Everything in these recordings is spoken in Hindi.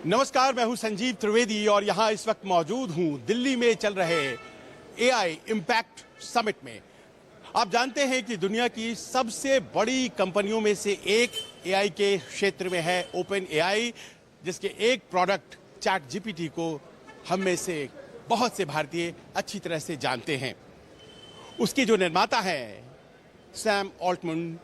नमस्कार, मैं हूं संजीव त्रिवेदी और यहां इस वक्त मौजूद हूं दिल्ली में चल रहे एआई इम्पैक्ट समिट में। आप जानते हैं कि दुनिया की सबसे बड़ी कंपनियों में से एक एआई के क्षेत्र में है ओपन एआई, जिसके एक प्रोडक्ट चैट जीपीटी को हम में से बहुत से भारतीय अच्छी तरह से जानते हैं। उसके जो निर्माता हैं सैम ऑल्टमैन,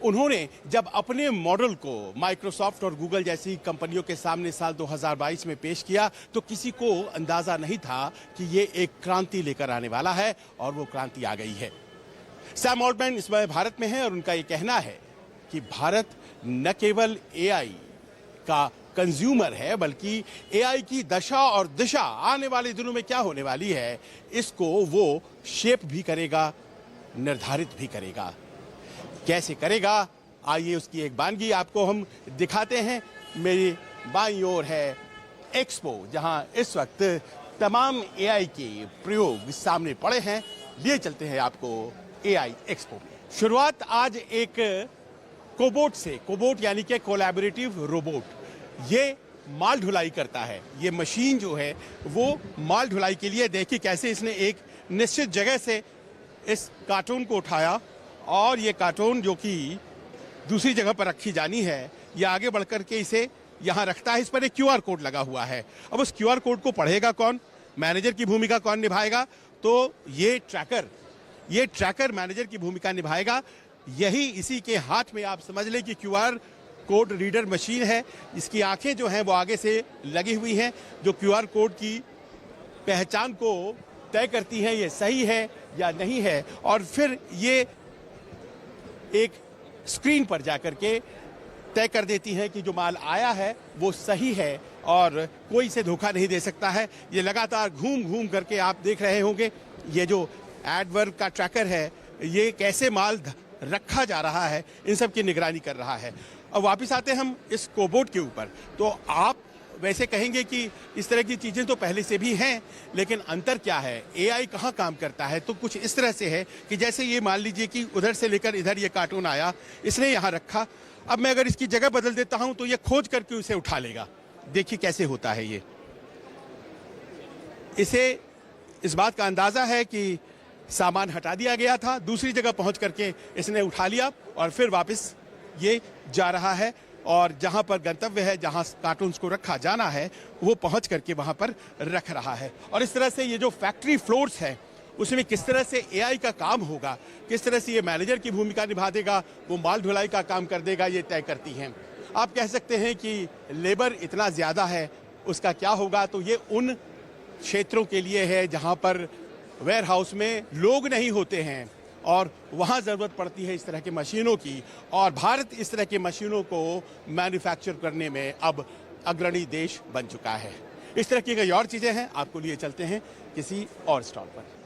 उन्होंने जब अपने मॉडल को माइक्रोसॉफ्ट और गूगल जैसी कंपनियों के सामने साल 2022 में पेश किया तो किसी को अंदाजा नहीं था कि ये एक क्रांति लेकर आने वाला है, और वो क्रांति आ गई है। सैम ऑल्टमैन इस समय भारत में है और उनका ये कहना है कि भारत न केवल एआई का कंज्यूमर है, बल्कि एआई की दशा और दिशा आने वाले दिनों में क्या होने वाली है, इसको वो शेप भी करेगा, निर्धारित भी करेगा। कैसे करेगा, आइए उसकी एक वानगी आपको हम दिखाते हैं। मेरी बाईं ओर है एक्सपो, जहां इस वक्त तमाम एआई के प्रयोग सामने पड़े हैं। लिए चलते हैं आपको एआई एक्सपो में। शुरुआत आज एक कोबोट से, कोबोट यानी कि कोलैबोरेटिव रोबोट। ये माल ढुलाई करता है। ये मशीन जो है वो माल ढुलाई के लिए, देखिए कैसे इसने एक निश्चित जगह से इस कार्टून को उठाया और ये कार्टून जो कि दूसरी जगह पर रखी जानी है, ये आगे बढ़कर के इसे यहाँ रखता है। इस पर एक क्यूआर कोड लगा हुआ है। अब उस क्यूआर कोड को पढ़ेगा कौन, मैनेजर की भूमिका कौन निभाएगा? तो ये ट्रैकर मैनेजर की भूमिका निभाएगा। यही इसी के हाथ में आप समझ लें कि क्यूआर कोड रीडर मशीन है। इसकी आंखें जो हैं वो आगे से लगी हुई हैं, जो क्यूआर कोड की पहचान को तय करती हैं ये सही है या नहीं है, और फिर ये एक स्क्रीन पर जाकर के तय कर देती हैं कि जो माल आया है वो सही है और कोई इसे धोखा नहीं दे सकता है। ये लगातार घूम घूम करके आप देख रहे होंगे, ये जो एडवर्क का ट्रैकर है ये कैसे माल रखा जा रहा है, इन सब की निगरानी कर रहा है। अब वापस आते हैं हम इस कोबोट के ऊपर। तो आप वैसे कहेंगे कि इस तरह की चीज़ें तो पहले से भी हैं, लेकिन अंतर क्या है, एआई कहाँ काम करता है? तो कुछ इस तरह से है कि जैसे ये मान लीजिए कि उधर से लेकर इधर ये कार्टून आया, इसने यहाँ रखा। अब मैं अगर इसकी जगह बदल देता हूँ तो ये खोज करके उसे उठा लेगा। देखिए कैसे होता है ये। इसे इस बात का अंदाज़ा है कि सामान हटा दिया गया था, दूसरी जगह पहुँच करके इसने उठा लिया और फिर वापस ये जा रहा है, और जहां पर गंतव्य है, जहां कार्टून्स को रखा जाना है, वो पहुंच करके वहां पर रख रहा है। और इस तरह से ये जो फैक्ट्री फ्लोर्स है उसमें किस तरह से एआई का काम होगा, किस तरह से ये मैनेजर की भूमिका निभा देगा, वो माल ढुलाई का काम कर देगा, ये तय करती हैं। आप कह सकते हैं कि लेबर इतना ज़्यादा है, उसका क्या होगा? तो ये उन क्षेत्रों के लिए है जहाँ पर वेयर हाउस में लोग नहीं होते हैं और वहाँ ज़रूरत पड़ती है इस तरह की मशीनों की, और भारत इस तरह की मशीनों को मैन्युफैक्चर करने में अब अग्रणी देश बन चुका है। इस तरह की कई और चीज़ें हैं, आपको लिए चलते हैं किसी और स्टॉल पर।